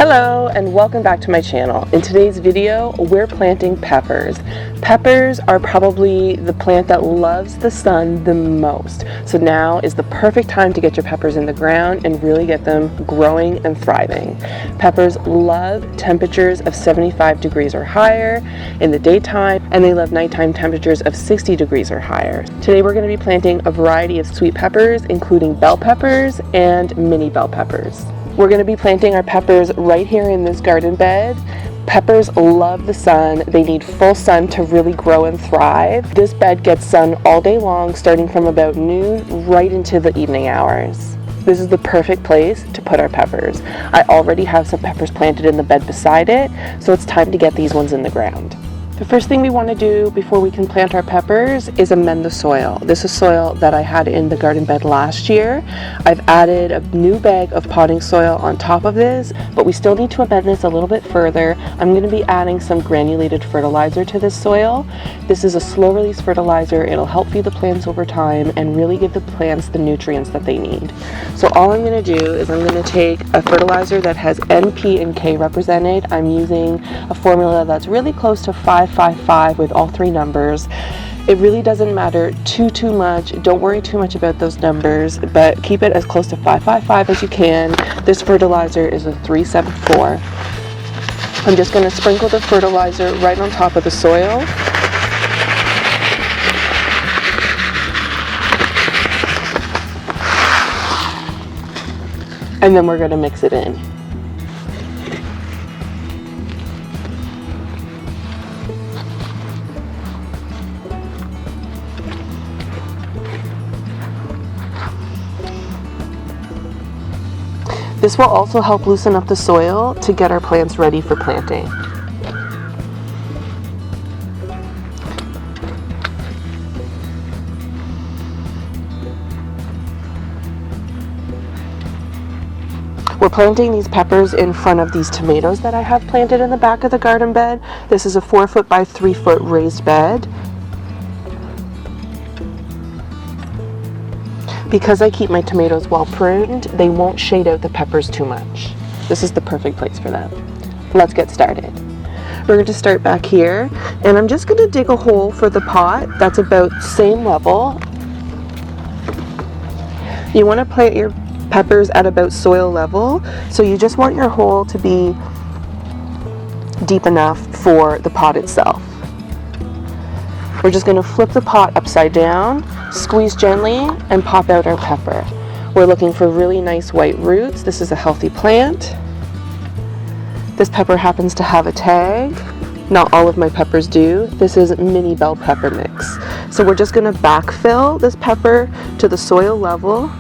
Hello and welcome back to my channel. In today's video, we're planting peppers. Peppers are probably the plant that loves the sun the most. So now is the perfect time to get your peppers in the ground and really get them growing and thriving. Peppers love temperatures of 75 degrees or higher in the daytime, and they love nighttime temperatures of 60 degrees or higher. Today we're going to be planting a variety of sweet peppers, including bell peppers and mini bell peppers. We're going to be planting our peppers right here in this garden bed. Peppers love the sun. They need full sun to really grow and thrive. This bed gets sun all day long, starting from about noon right into the evening hours. This is the perfect place to put our peppers. I already have some peppers planted in the bed beside it, so it's time to get these ones in the ground. The first thing we want to do before we can plant our peppers is amend the soil. This is soil that I had in the garden bed last year. I've added a new bag of potting soil on top of this, but we still need to amend this a little bit further. I'm going to be adding some granulated fertilizer to this soil. This is a slow release fertilizer. It'll help feed the plants over time and really give the plants the nutrients that they need. So all I'm going to do is I'm going to take a fertilizer that has N, P, and K represented. I'm using a formula that's really close to 555 with all three numbers. It really doesn't matter too much. Don't worry too much about those numbers, but keep it as close to 555 as you can. This fertilizer is a 374. I'm just going to sprinkle the fertilizer right on top of the soil. And then we're going to mix it in. This will also help loosen up the soil to get our plants ready for planting. We're planting these peppers in front of these tomatoes that I have planted in the back of the garden bed. This is a 4-foot by 3-foot raised bed. Because I keep my tomatoes well pruned, they won't shade out the peppers too much. This is the perfect place for them. Let's get started. We're going to start back here, and I'm just going to dig a hole for the pot that's about the same level. You want to plant your peppers at about soil level, so you just want your hole to be deep enough for the pot itself. We're just going to flip the pot upside down, squeeze gently, and pop out our pepper. We're looking for really nice white roots. This is a healthy plant. This pepper happens to have a tag. Not all of my peppers do. This is mini bell pepper mix. So we're just going to backfill this pepper to the soil level.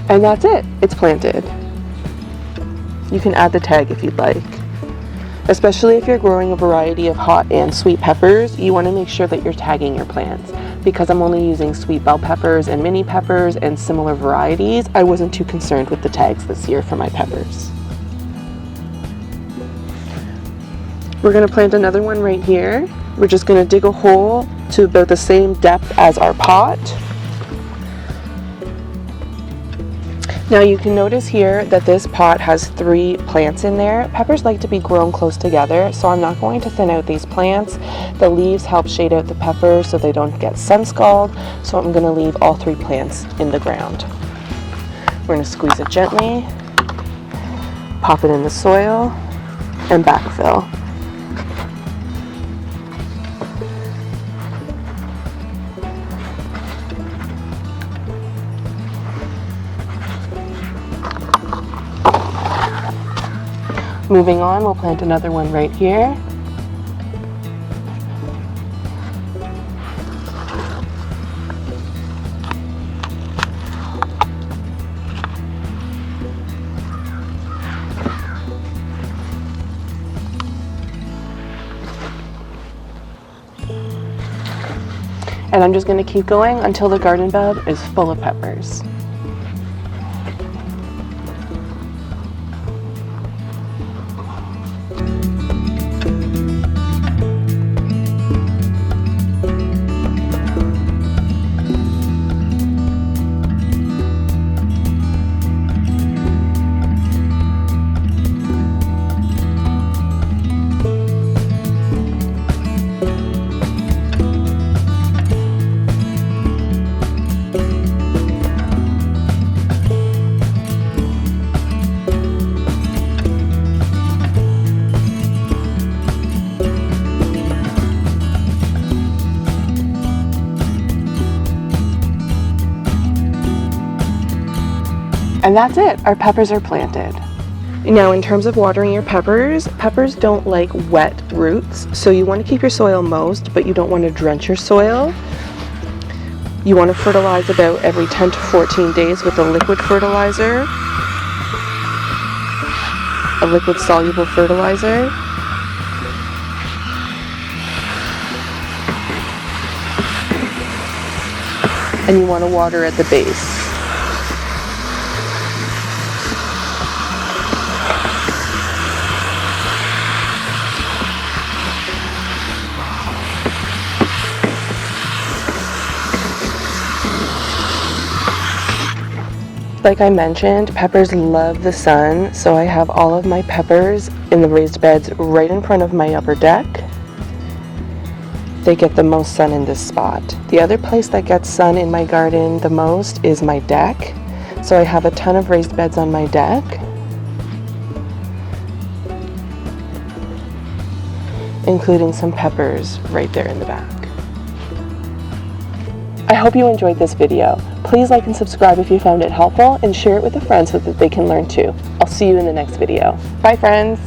And that's it. It's planted. You can add the tag if you'd like. Especially if you're growing a variety of hot and sweet peppers, you want to make sure that you're tagging your plants. Because I'm only using sweet bell peppers and mini peppers and similar varieties, I wasn't too concerned with the tags this year for my peppers. We're going to plant another one right here. We're just going to dig a hole to about the same depth as our pot. Now you can notice here that this pot has 3 plants in there. Peppers like to be grown close together, so I'm not going to thin out these plants. The leaves help shade out the peppers so they don't get sun scald, so I'm going to leave all 3 plants in the ground. We're going to squeeze it gently, pop it in the soil, and backfill. Moving on, we'll plant another one right here. And I'm just going to keep going until the garden bed is full of peppers. And that's it, our peppers are planted. Now in terms of watering your peppers, peppers don't like wet roots, so you want to keep your soil moist, but you don't want to drench your soil. You want to fertilize about every 10 to 14 days with a liquid fertilizer, a liquid soluble fertilizer. And you want to water at the base. Like I mentioned, peppers love the sun, so I have all of my peppers in the raised beds right in front of my upper deck. They get the most sun in this spot. The other place that gets sun in my garden the most is my deck. So I have a ton of raised beds on my deck. Including some peppers right there in the back. I hope you enjoyed this video. Please like and subscribe if you found it helpful, and share it with a friend so that they can learn too. I'll see you in the next video. Bye friends!